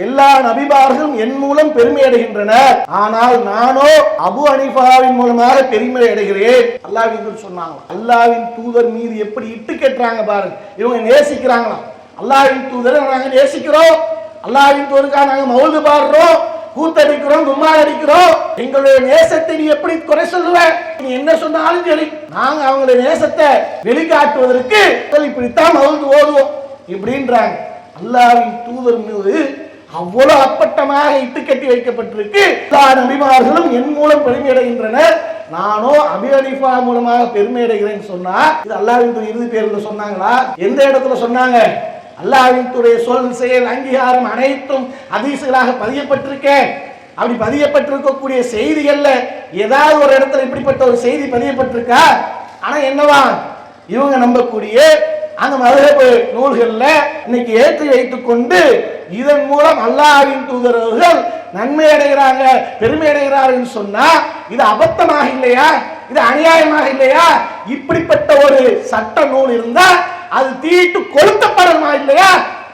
எல்லா நபிமார்களும் என் மூலம் பெருமை அடைகின்றனர், ஆனால் நானோ அபு ஹனீஃபாவின் மூலமாக பெருமை அடைகிறேன். அல்லாஹ்வின் சொன்னாங்க. அல்லாஹ்வின் தூதர் மீது எப்படி இட்டு கட்டுறாங்க பாருங்க. இவங்க நேசிக்கிறாங்களாம். அல்லாஹ்வின் தூதரை நாங்க நேசிக்கிறோம், அல்லாஹ்வின் தூதருக்காக நாங்க மௌலிது பாடுறோம், கூத்தடிக்கிறோம், கும்மாள் அடிக்கிறோம். எங்களுடைய நேசத்தை நீ எப்படி குறை சொல்லுவ? நீ என்ன சொன்னாலும் சரி, நாங்க அவங்களுடைய நேசத்தை வெளிக்காட்டுவதற்கு இப்படித்தான் மௌலிது ஓதுவோம் இப்படின்றாங்க. அல்லாஹ்வின் தூதர் மீது அவ்வளவு அப்பட்டமாக இட்டு கட்டி வைக்கப்பட்டிருக்கு. எல்லா நபிமார்களும் என் மூலம் பெருமை அடைகின்றனர், நானோ அபு ஹனீஃபா மூலமாக பெருமை அடைகிறேன்னு சொன்னா இது அல்லாஹ்வின் தூதர் இறுதி பேர்ல சொன்னாங்களா? எந்த இடத்துல சொன்னாங்க? அல்லாஹ்வின் தூதருடைய சொல், செயல், அங்கீகாரம் அனைத்தும் ஹதீஸ்களாக பதியப்பட்டிருக்கேன். அப்படி பதியப்பட்டிருக்கக்கூடிய செய்திகள்ல ஏதாவது ஒரு இடத்துல இப்படிப்பட்ட ஒரு செய்தி பதியப்பட்டிருக்கா? ஆனா என்னவா இவங்க நம்பக்கூடிய அந்த மதஹப் நூல்கள்ல இன்னைக்கு ஏற்றி வைத்துக் கொண்டு இதன் மூலம் அல்லாஹ்வின் தூதர்கள் நன்மை அடைகிறாங்க, பெருமை அடைகிறார்கள் சொன்னா இது அபத்தமாக இல்லையா? இது அநியாயமாக இல்லையா? இப்படிப்பட்ட ஒரு சட்ட நூல் இருந்தா அது தீட்டு கொளுத்தப்படணுமா இல்லையா?